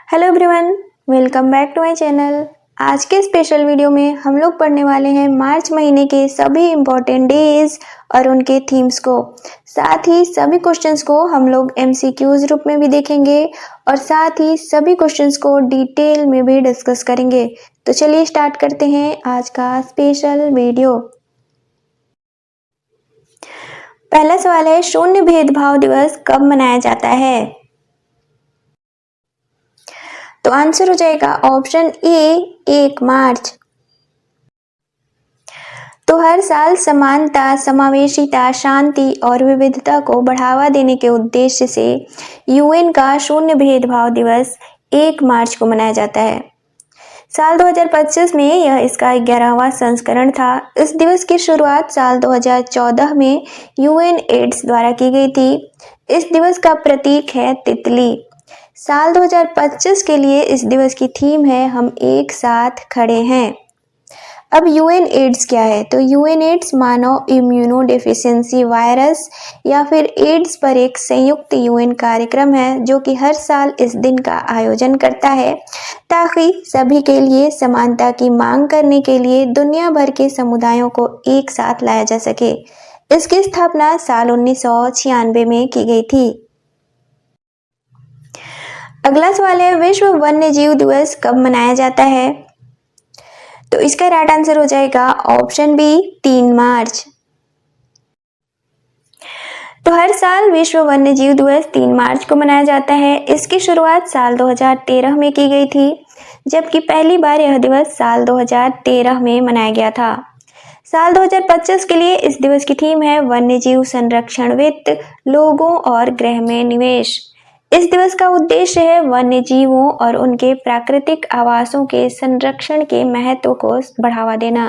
Hello everyone, welcome back to my channel. आज के special video में हम लोग पढ़ने वाले हैं मार्च महीने के सभी इम्पोर्टेंट डेज और उनके थीम्स को। साथ ही सभी क्वेश्चंस को हम लोग एमसीक्यूज रूप में भी देखेंगे और साथ ही सभी क्वेश्चंस को डिटेल में भी डिस्कस करेंगे। तो चलिए स्टार्ट करते हैं आज का स्पेशल वीडियो। पहला सवाल है, शून्य भेदभाव दिवस कब मनाया जाता है? तो आंसर हो जाएगा ऑप्शन ए 1 मार्च। तो हर साल समानता, समावेशिता, शांति और विविधता को बढ़ावा देने के उद्देश्य से यूएन का शून्य भेदभाव दिवस 1 मार्च को मनाया जाता है। साल 2025 में यह इसका 11वां संस्करण था। इस दिवस की शुरुआत साल 2014 में यूएन एड्स द्वारा की गई थी। इस दिवस का प्रतीक है तितली। साल 2025 के लिए इस दिवस की थीम है हम एक साथ खड़े हैं। अब यूएन एड्स क्या है? तो यूएन एड्स मानव इम्यूनो डेफिशिएंसी वायरस या फिर एड्स पर एक संयुक्त यूएन कार्यक्रम है जो कि हर साल इस दिन का आयोजन करता है ताकि सभी के लिए समानता की मांग करने के लिए दुनिया भर के समुदायों को एक साथ लाया जा सके। इसकी स्थापना साल 1996 में की गई थी। अगला सवाल है, विश्व वन्य जीव दिवस कब मनाया जाता है? तो इसका राइट आंसर हो जाएगा ऑप्शन बी 3 मार्च। तो हर साल विश्व वन्य जीव दिवस 3 मार्च को मनाया जाता है। इसकी शुरुआत साल 2013 में की गई थी, जबकि पहली बार यह दिवस साल 2013 में मनाया गया था। साल 2025 के लिए इस दिवस की थीम है वन्य जीव संरक्षण वित्त, लोगों और ग्रह में निवेश। इस दिवस का उद्देश्य है वन्य जीवों और उनके प्राकृतिक आवासों के संरक्षण के महत्व को बढ़ावा देना।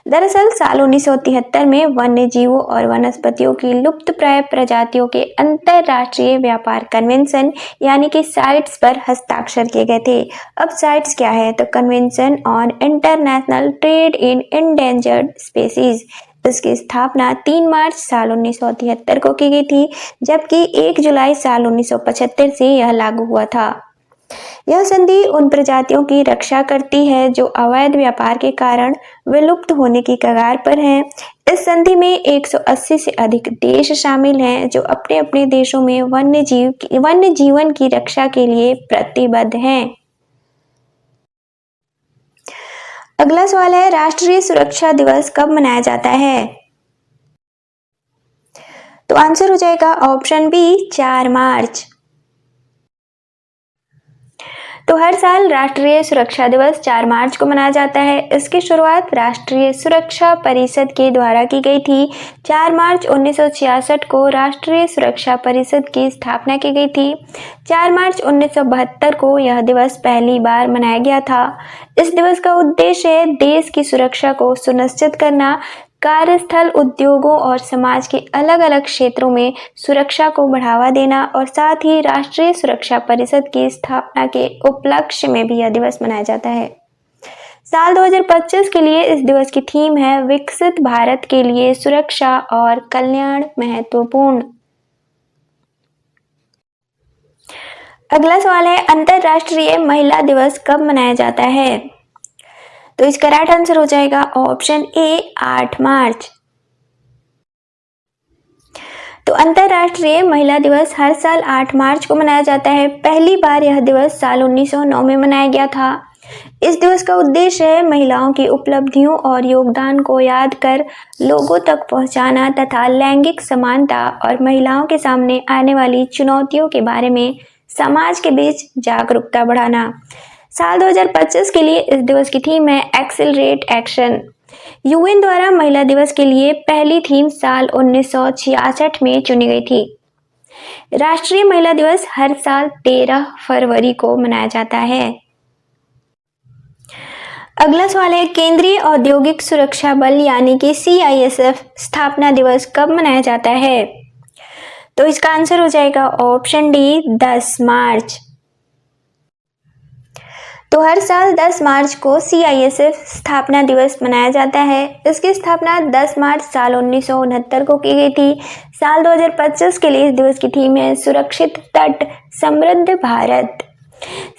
दरअसल साल 1973 में वन्य जीवों और वनस्पतियों की लुप्तप्राय प्रजातियों के अंतरराष्ट्रीय व्यापार कन्वेंशन यानी कि साइट्स पर हस्ताक्षर किए गए थे। अब साइट्स क्या है? तो convention on international trade in endangered species. इसकी स्थापना 3 मार्च साल 1973 को की गई थी, जबकि 1 जुलाई साल 1975 से यह लागू हुआ था। यह संधि उन प्रजातियों की रक्षा करती है जो अवैध व्यापार के कारण विलुप्त होने की कगार पर हैं। इस संधि में 180 से अधिक देश शामिल हैं जो अपने अपने देशों में वन्य जीवन की रक्षा के लिए प्रतिबद्ध हैं। अगला सवाल है, राष्ट्रीय सुरक्षा दिवस कब मनाया जाता है? तो आंसर हो जाएगा ऑप्शन बी 4 मार्च। तो हर साल राष्ट्रीय सुरक्षा दिवस 4 मार्च को मनाया जाता है। इसकी शुरुआत राष्ट्रीय सुरक्षा परिषद के द्वारा की गई थी। 4 मार्च 1966 को राष्ट्रीय सुरक्षा परिषद की स्थापना की गई थी। 4 मार्च 1972 को यह दिवस पहली बार मनाया गया था। इस दिवस का उद्देश्य है देश की सुरक्षा को सुनिश्चित करना, कार्यस्थल, उद्योगों और समाज के अलग अलग क्षेत्रों में सुरक्षा को बढ़ावा देना और साथ ही राष्ट्रीय सुरक्षा परिषद की स्थापना के उपलक्ष्य में भी यह दिवस मनाया जाता है। साल 2025 के लिए इस दिवस की थीम है विकसित भारत के लिए सुरक्षा और कल्याण महत्वपूर्ण। अगला सवाल है, अंतरराष्ट्रीय महिला दिवस कब मनाया जाता है? तो इसका राइट आंसर हो जाएगा ऑप्शन ए 8 मार्च। तो अंतरराष्ट्रीय महिला दिवस हर साल 8 मार्च को मनाया जाता है। पहली बार यह दिवस साल 1909 में मनाया गया था। इस दिवस का उद्देश्य है महिलाओं की उपलब्धियों और योगदान को याद कर लोगों तक पहुंचाना तथा लैंगिक समानता और महिलाओं के सामने आने वाली चुनौतियों के बारे में समाज के बीच जागरूकता बढ़ाना। साल 2025 के लिए इस दिवस की थीम है एक्सेलरेट एक्शन। यूएन द्वारा महिला दिवस के लिए पहली थीम साल 1966 में चुनी गई थी। राष्ट्रीय महिला दिवस हर साल 13 फरवरी को मनाया जाता है। अगला सवाल है, केंद्रीय औद्योगिक सुरक्षा बल यानी कि CISF स्थापना दिवस कब मनाया जाता है? तो इसका आंसर हो जाएगा ऑप्शन डी 10 मार्च। तो हर साल 10 मार्च को CISF स्थापना दिवस मनाया जाता है। इसकी स्थापना 10 मार्च साल 1969 को की गई थी। साल 2025 के लिए इस दिवस की थीम है सुरक्षित तट, समृद्ध भारत।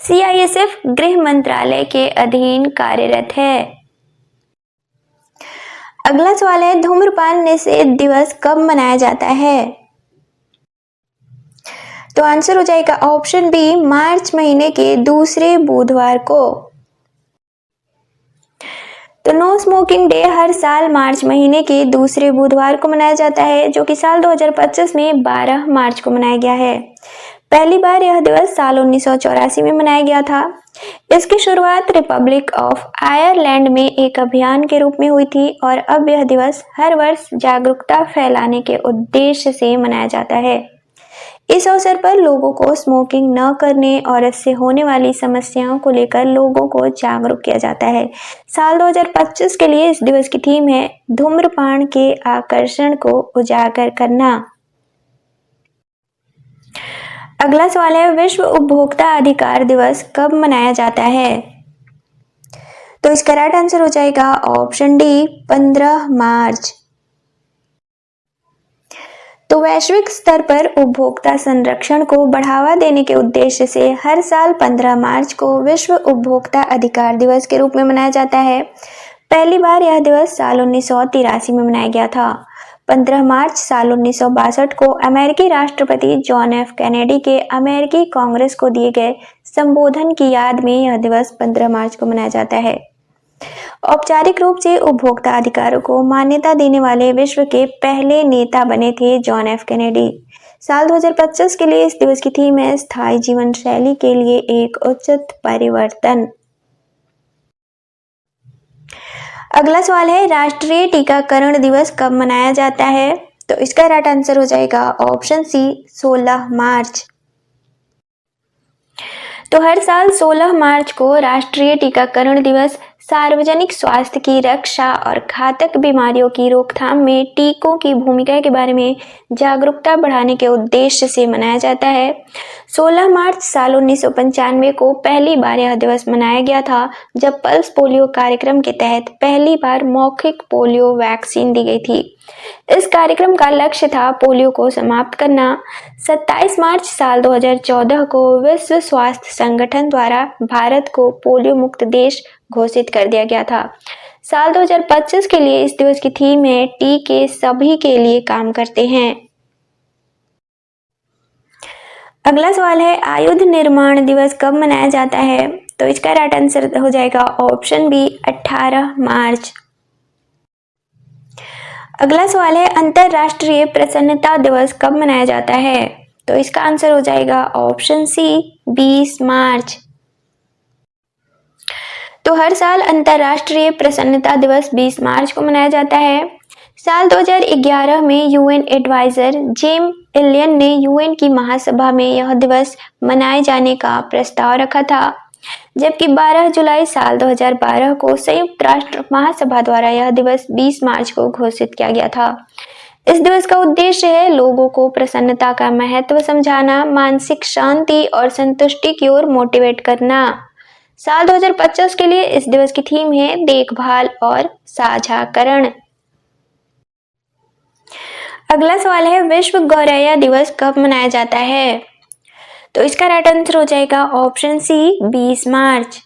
CISF गृह मंत्रालय के अधीन कार्यरत है। अगला सवाल है, धूम्रपान निषेध दिवस कब मनाया जाता है? तो आंसर हो जाएगा ऑप्शन बी, मार्च महीने के दूसरे बुधवार को। तो नो स्मोकिंग डे हर साल मार्च महीने के दूसरे बुधवार को मनाया जाता है, जो कि साल 2025 में 12 मार्च को मनाया गया है। पहली बार यह दिवस साल 1984 में मनाया गया था। इसकी शुरुआत रिपब्लिक ऑफ आयरलैंड में एक अभियान के रूप में हुई थी और अब यह दिवस हर वर्ष जागरूकता फैलाने के उद्देश्य से मनाया जाता है। इस अवसर पर लोगों को स्मोकिंग न करने और इससे होने वाली समस्याओं को लेकर लोगों को जागरूक किया जाता है। साल 2025 के लिए इस दिवस की थीम है धूम्रपान के आकर्षण को उजागर करना। अगला सवाल है, विश्व उपभोक्ता अधिकार दिवस कब मनाया जाता है? तो इसका राइट आंसर हो जाएगा ऑप्शन डी, 15 मार्च। तो वैश्विक स्तर पर उपभोक्ता संरक्षण को बढ़ावा देने के उद्देश्य से हर साल 15 मार्च को विश्व उपभोक्ता अधिकार दिवस के रूप में मनाया जाता है। पहली बार यह दिवस साल 1983 में मनाया गया था। 15 मार्च साल 1962 को अमेरिकी राष्ट्रपति जॉन एफ कैनेडी के अमेरिकी कांग्रेस को दिए गए संबोधन की याद में यह दिवस 15 मार्च को मनाया जाता है। औपचारिक रूप से उपभोक्ता अधिकारों को मान्यता देने वाले विश्व के पहले नेता बने थे जॉन एफ कैनेडी। साल 2025 के लिए इस दिवस की थीम है स्थायी जीवन शैली के लिए एक उचित परिवर्तन। अगला सवाल है, राष्ट्रीय टीकाकरण दिवस कब मनाया जाता है? तो इसका राइट आंसर हो जाएगा ऑप्शन सी, 16 मार्च। तो हर साल 16 मार्च को राष्ट्रीय टीकाकरण दिवस सार्वजनिक स्वास्थ्य की रक्षा और घातक बीमारियों की रोकथाम में टीकों की भूमिका के बारे में जागरूकता बढ़ाने के उद्देश्य से मनाया जाता है। 16 मार्च साल 1995 को पहली बार यह दिवस मनाया गया था, जब पल्स पोलियो कार्यक्रम के तहत पहली बार मौखिक पोलियो वैक्सीन दी गई थी। इस कार्यक्रम का लक्ष्य था पोलियो को समाप्त करना। 27 मार्च साल 2014 को विश्व स्वास्थ्य संगठन द्वारा भारत को पोलियो मुक्त देश घोषित कर दिया गया था। साल 2025 के लिए इस दिवस की थीम है टीके सभी के लिए काम करते हैं। अगला सवाल है, आयुध निर्माण दिवस कब मनाया जाता है? तो इसका राइट आंसर हो जाएगा ऑप्शन बी, 18 मार्च। अगला सवाल है, अंतरराष्ट्रीय प्रसन्नता दिवस कब मनाया जाता है? तो इसका आंसर हो जाएगा ऑप्शन सी, 20 मार्च। तो हर साल अंतरराष्ट्रीय प्रसन्नता दिवस 20 मार्च को मनाया जाता है। साल 2011 में यूएन एडवाइजर जेम इलियन ने यूएन की महासभा में यह दिवस मनाए जाने का प्रस्ताव रखा था, जबकि 12 जुलाई साल 2012 को संयुक्त राष्ट्र महासभा द्वारा यह दिवस 20 मार्च को घोषित किया गया था। इस दिवस का उद्देश्य है लोगों को प्रसन्नता का महत्व समझाना, मानसिक शांति और संतुष्टि की ओर मोटिवेट करना। साल 2025 के लिए इस दिवस की थीम है देखभाल और साझाकरण। अगला सवाल है, विश्व गौरैया दिवस कब मनाया जाता है? तो इसका राइट आंसर हो जाएगा ऑप्शन सी, 20 मार्च।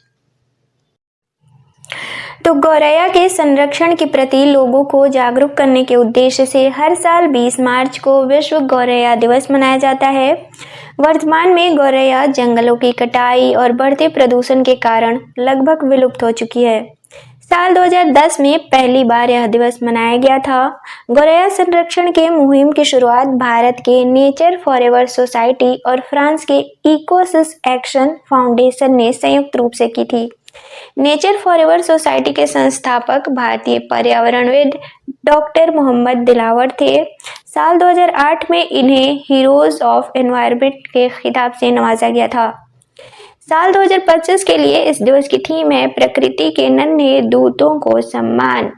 तो गौरैया के संरक्षण के प्रति लोगों को जागरूक करने के उद्देश्य से हर साल 20 मार्च को विश्व गौरैया दिवस मनाया जाता है। वर्तमान में गौरैया जंगलों की कटाई और बढ़ते प्रदूषण के कारण लगभग विलुप्त हो चुकी है। साल 2010 में पहली बार यह दिवस मनाया गया था। गौरैया संरक्षण के मुहिम की शुरुआत भारत के नेचर फॉरएवर सोसाइटी और फ्रांस के इकोसिस एक्शन फाउंडेशन ने संयुक्त रूप से की थी। नेचर फॉरएवर सोसाइटी के संस्थापक भारतीय पर्यावरणविद डॉक्टर मोहम्मद दिलावर थे। साल 2008 में इन्हें हीरोज ऑफ एनवायरनमेंट के खिताब से नवाजा गया था। साल 2025 के लिए इस दिवस की थीम है प्रकृति के नन्हे दूतों को सम्मान।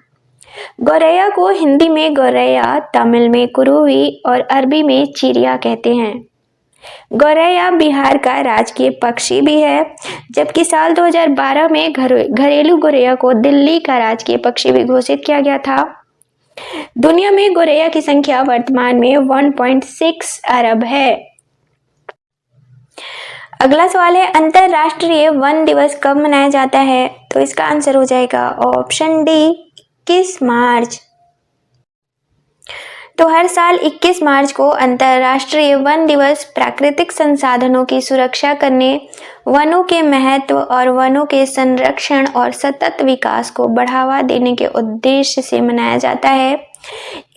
गौरैया को हिंदी में गौरैया, तमिल में कुरुवी और अरबी में चिड़िया कहते हैं। गौरैया बिहार का राजकीय पक्षी भी है, जबकि साल 2012 में घरेलू गौरैया को दिल्ली का राजकीय पक्षी भी घोषित किया गया था। दुनिया में गौरैया की संख्या वर्तमान में 1.6 अरब है। अगला सवाल है अंतरराष्ट्रीय वन दिवस कब मनाया जाता है? तो इसका आंसर हो जाएगा ऑप्शन डी 21 मार्च। तो हर साल 21 मार्च को अंतर्राष्ट्रीय वन दिवस प्राकृतिक संसाधनों की सुरक्षा करने, वनों के महत्व और वनों के संरक्षण और सतत विकास को बढ़ावा देने के उद्देश्य से मनाया जाता है।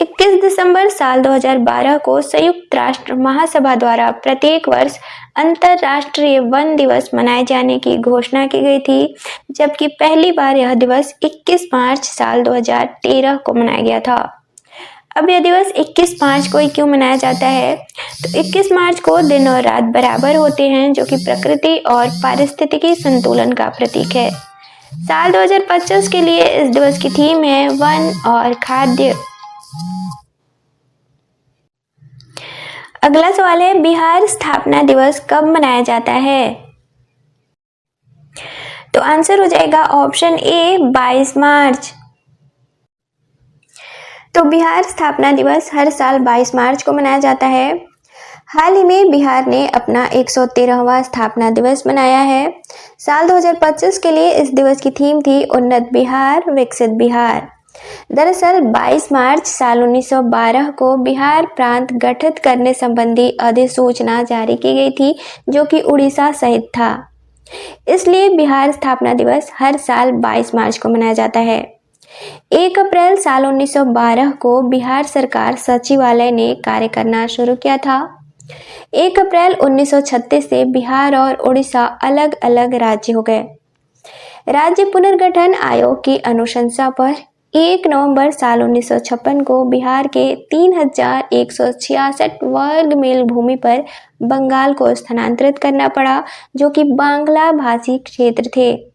21 दिसंबर साल 2012 को संयुक्त राष्ट्र महासभा द्वारा प्रत्येक वर्ष अंतर्राष्ट्रीय वन दिवस मनाए जाने की घोषणा की गई थी, जबकि पहली बार यह दिवस 21 मार्च साल 2013 को मनाया गया था। अब यह दिवस 21 मार्च को ही क्यों मनाया जाता है? तो 21 मार्च को दिन और रात बराबर होते हैं, जो कि प्रकृति और पारिस्थितिकी संतुलन का प्रतीक है। साल 2025 के लिए इस दिवस की थीम है वन और खाद्य। अगला सवाल है बिहार स्थापना दिवस कब मनाया जाता है? तो आंसर हो जाएगा ऑप्शन ए 22 मार्च। तो बिहार स्थापना दिवस हर साल 22 मार्च को मनाया जाता है। हाल ही में बिहार ने अपना 113वां स्थापना दिवस मनाया है। साल 2025 के लिए इस दिवस की थीम थी उन्नत बिहार विकसित बिहार। दरअसल 22 मार्च साल 1912 को बिहार प्रांत गठित करने संबंधी अधिसूचना जारी की गई थी, जो कि उड़ीसा सहित था। इसलिए बिहार स्थापना दिवस हर साल 22 मार्च को मनाया जाता है। 1 अप्रैल साल 1912 को बिहार सरकार सचिवालय ने कार्य करना शुरू किया था। 1 अप्रैल 1936 से बिहार और उड़ीसा अलग अलग राज्य हो गए। राज्य पुनर्गठन आयोग की अनुशंसा पर 1 नवंबर साल 1956 को बिहार के 3166 वर्ग मील भूमि पर बंगाल को स्थानांतरित करना पड़ा, जो कि बांग्ला भाषी क्षेत्र थे।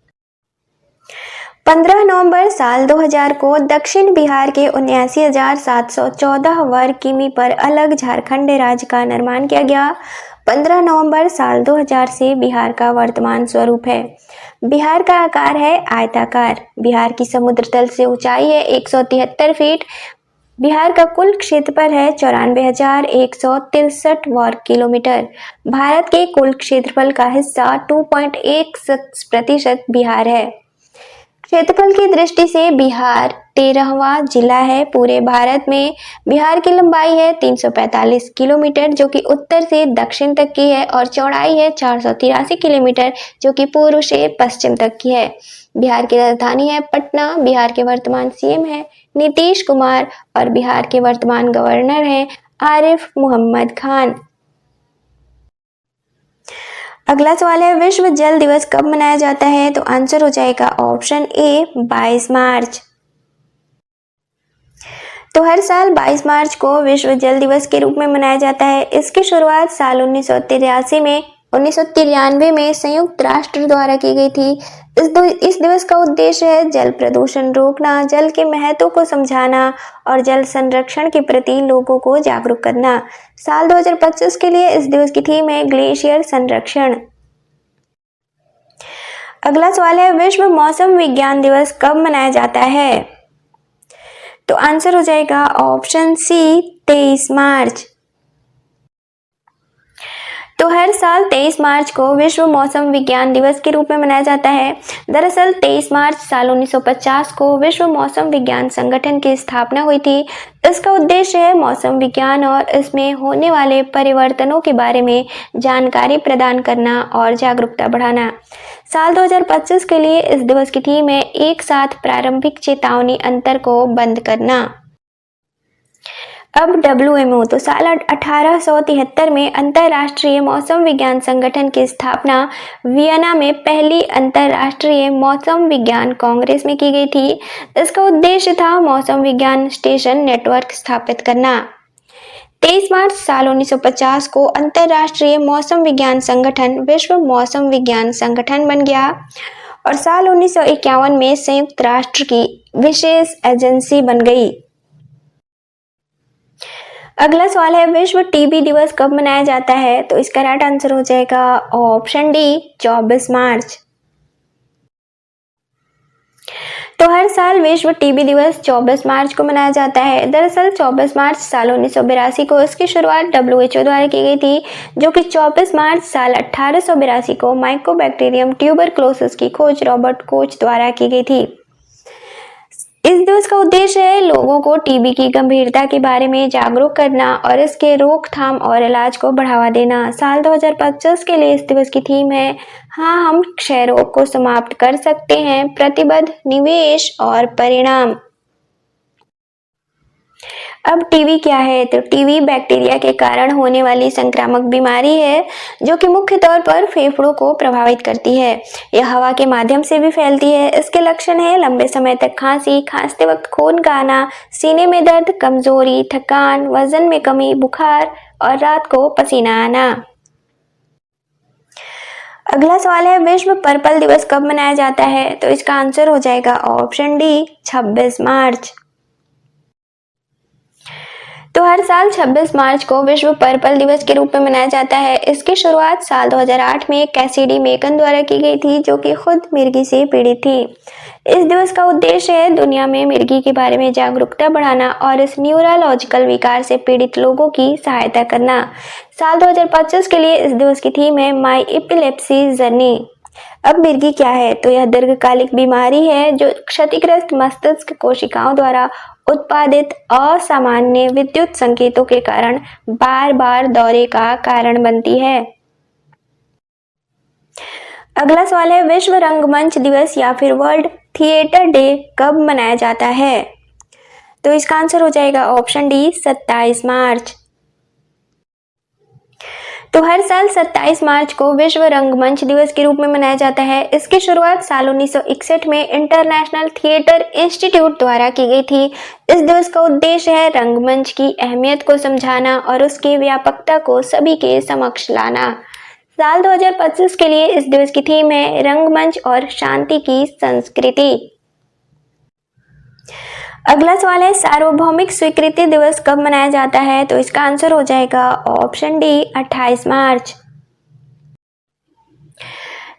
15 नवंबर साल 2000 को दक्षिण बिहार के 79,714 वर्ग किमी पर अलग झारखंड राज्य का निर्माण किया गया। 15 नवंबर साल 2000 से बिहार का वर्तमान स्वरूप है। बिहार का आकार है आयताकार। बिहार की समुद्र तल से ऊंचाई है 173 फीट। बिहार का कुल क्षेत्रफल है 94,163 वर्ग किलोमीटर। भारत के कुल क्षेत्रफल का हिस्सा 2.16% बिहार है। क्षेत्रफल की दृष्टि से बिहार 13वां जिला है पूरे भारत में। बिहार की लंबाई है 345 किलोमीटर, जो कि उत्तर से दक्षिण तक की है, और चौड़ाई है 483 किलोमीटर, जो कि पूर्व से पश्चिम तक की है। बिहार की राजधानी है पटना। बिहार के वर्तमान सीएम है नीतीश कुमार और बिहार के वर्तमान गवर्नर हैं आरिफ मोहम्मद खान। अगला सवाल है विश्व जल दिवस कब मनाया जाता है? तो आंसर हो जाएगा ऑप्शन ए 22 मार्च। तो हर साल 22 मार्च को विश्व जल दिवस के रूप में मनाया जाता है। इसकी शुरुआत साल 1993 में संयुक्त राष्ट्र द्वारा की गई थी। इस दिवस का उद्देश्य है जल प्रदूषण रोकना, जल के महत्व को समझाना और जल संरक्षण के प्रति लोगों को जागरूक करना। साल 2025 के लिए इस दिवस की थीम है ग्लेशियर संरक्षण। अगला सवाल है विश्व मौसम विज्ञान दिवस कब मनाया जाता है? तो आंसर हो जाएगा ऑप्शन सी 23 मार्च। तो हर साल 23 मार्च को विश्व मौसम विज्ञान दिवस के रूप में मनाया जाता है। दरअसल 23 मार्च साल 1950 को विश्व मौसम विज्ञान संगठन की स्थापना हुई थी। इसका उद्देश्य है मौसम विज्ञान और इसमें होने वाले परिवर्तनों के बारे में जानकारी प्रदान करना और जागरूकता बढ़ाना। साल 2025 के लिए इस दिवस की थीम है एक साथ प्रारंभिक चेतावनी अंतर को बंद करना। अब WMO तो साल 1873 में अंतर्राष्ट्रीय मौसम विज्ञान संगठन की स्थापना वियना में पहली अंतर्राष्ट्रीय मौसम विज्ञान कांग्रेस में की गई थी। इसका उद्देश्य था मौसम विज्ञान स्टेशन नेटवर्क स्थापित करना। 23 मार्च साल 1950 को अंतर्राष्ट्रीय मौसम विज्ञान संगठन विश्व मौसम विज्ञान संगठन बन गया और साल 1951 में संयुक्त राष्ट्र की विशेष एजेंसी बन गई। अगला सवाल है विश्व टीबी दिवस कब मनाया जाता है? तो इसका राइट आंसर हो जाएगा ऑप्शन डी 24 मार्च। तो हर साल विश्व टीबी दिवस 24 मार्च को मनाया जाता है। दरअसल 24 मार्च साल 1982 को इसकी शुरुआत WHO द्वारा की गई थी, जो कि 24 मार्च साल 1882 को माइकोबैक्टीरियम ट्यूबरक्लोसिस की खोज रॉबर्ट कोच द्वारा की गई थी। इस दिवस का उद्देश्य है लोगों को टीबी की गंभीरता के बारे में जागरूक करना और इसके रोकथाम और इलाज को बढ़ावा देना। साल 2025 के लिए इस दिवस की थीम है, हाँ हम क्षय रोग को समाप्त कर सकते हैं, प्रतिबद्ध, निवेश और परिणाम। अब टीबी क्या है? तो टीबी बैक्टीरिया के कारण होने वाली संक्रामक बीमारी है जो कि मुख्य तौर पर फेफड़ों को प्रभावित करती है। यह हवा के माध्यम से भी फैलती है। इसके लक्षण है लंबे समय तक खांसी, खांसते वक्त खून का आना, सीने में दर्द, कमजोरी, थकान, वजन में कमी, बुखार और रात को पसीना आना। अगला सवाल है, विश्व पर्पल दिवस कब मनाया जाता है? तो इसका आंसर हो जाएगा ऑप्शन डी, 26 मार्च। तो हर साल 26 मार्च को विश्व पर्पल दिवस के रूप में मनाया जाता है। इसकी शुरुआत साल 2008 में कैसिडी मेकन द्वारा की गई थी, जो कि खुद मिर्गी से पीड़ित थी। इस दिवस का उद्देश्य है दुनिया में मिर्गी के बारे में जागरूकता बढ़ाना और इस न्यूरोलॉजिकल विकार से पीड़ित लोगों की सहायता करना। साल 2025 के लिए इस दिवस की थीम है माई एपिलेप्सी जर्नी। अब मिर्गी क्या है? तो यह दीर्घकालिक बीमारी है जो क्षतिग्रस्त मस्तिष्क कोशिकाओं द्वारा उत्पादित असामान्य विद्युत संकेतों के कारण बार बार दौरे का कारण बनती है। अगला सवाल है, विश्व रंगमंच दिवस या फिर वर्ल्ड थिएटर डे कब मनाया जाता है? तो इसका आंसर हो जाएगा ऑप्शन डी, 27 मार्च। तो हर साल 27 मार्च को विश्व रंगमंच दिवस के रूप में मनाया जाता है। इसकी शुरुआत साल 1961 में इंटरनेशनल थिएटर इंस्टीट्यूट द्वारा की गई थी। इस दिवस का उद्देश्य है रंगमंच की अहमियत को समझाना और उसकी व्यापकता को सभी के समक्ष लाना। साल 2025 के लिए इस दिवस की थीम है रंगमंच और शांति की संस्कृति। अगला सवाल है, सार्वभौमिक स्वीकृति दिवस कब मनाया जाता है? तो इसका आंसर हो जाएगा ऑप्शन डी, 28 मार्च।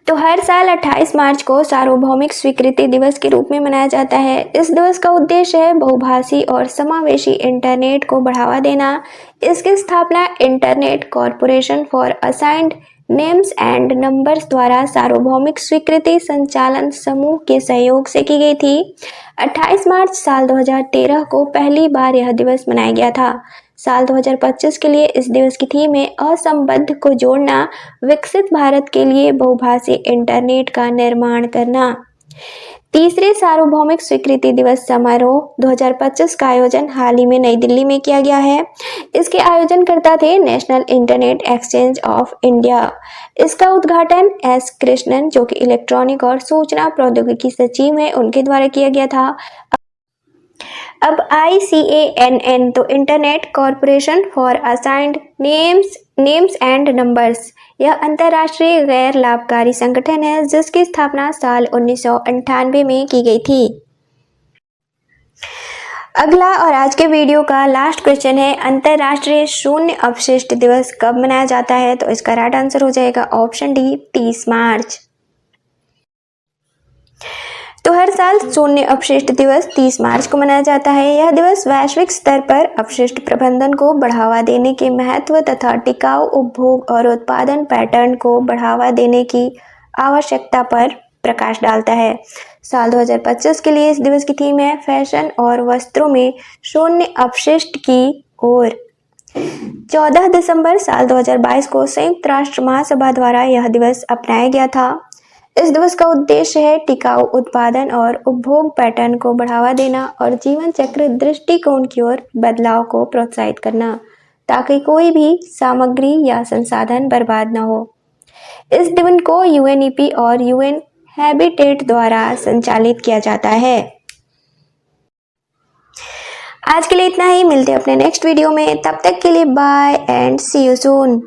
तो हर साल 28 मार्च को सार्वभौमिक स्वीकृति दिवस के रूप में मनाया जाता है। इस दिवस का उद्देश्य है बहुभाषी और समावेशी इंटरनेट को बढ़ावा देना। इसकी स्थापना internet corporation for assigned names and numbers द्वारा सार्वभौमिक स्वीकृति संचालन समूह के सहयोग से की गई थी। 28 मार्च साल 2013 को पहली बार यह दिवस मनाया गया था। साल 2025 के लिए इस दिवस की थीम है असंबद्ध को जोड़ना, विकसित भारत के लिए बहुभाषी इंटरनेट का निर्माण करना। तीसरे सार्वभौमिक स्वीकृति दिवस समारोह 2025 का आयोजन हाल ही में नई दिल्ली में किया गया है। इसके आयोजनकर्ता थे national internet exchange of India. इसका उद्घाटन एस कृष्णन, जो कि इलेक्ट्रॉनिक और सूचना प्रौद्योगिकी सचिव हैं, उनके द्वारा किया गया था। अब ICANN तो internet corporation for assigned names and numbers, यह अंतर्राष्ट्रीय गैर लाभकारी संगठन है जिसकी स्थापना साल 1998 में की गई थी। अगला और आज के वीडियो का लास्ट क्वेश्चन है, अंतर्राष्ट्रीय शून्य अपशिष्ट दिवस कब मनाया जाता है? तो इसका राइट आंसर हो जाएगा ऑप्शन डी, 30 मार्च। तो हर साल शून्य अपशिष्ट दिवस 30 मार्च को मनाया जाता है। यह दिवस वैश्विक स्तर पर अपशिष्ट प्रबंधन को बढ़ावा देने के महत्व तथा टिकाऊ उपभोग और उत्पादन पैटर्न को बढ़ावा देने की आवश्यकता पर प्रकाश डालता है। साल 2025 के लिए इस दिवस की थीम है फैशन और वस्त्रों में शून्य अपशिष्ट की ओर। 14 दिसंबर साल 2022 को संयुक्त राष्ट्र महासभा द्वारा यह दिवस अपनाया गया था। इस दिवस का उद्देश्य है टिकाऊ उत्पादन और उपभोग पैटर्न को बढ़ावा देना और जीवन चक्र दृष्टिकोण की ओर बदलाव को प्रोत्साहित करना, ताकि कोई भी सामग्री या संसाधन बर्बाद न हो। इस दिन को UNEP और UN हैबिटेट द्वारा संचालित किया जाता है। आज के लिए इतना ही, मिलते हैं अपने नेक्स्ट वीडियो में। तब तक के लिए bye and see you soon.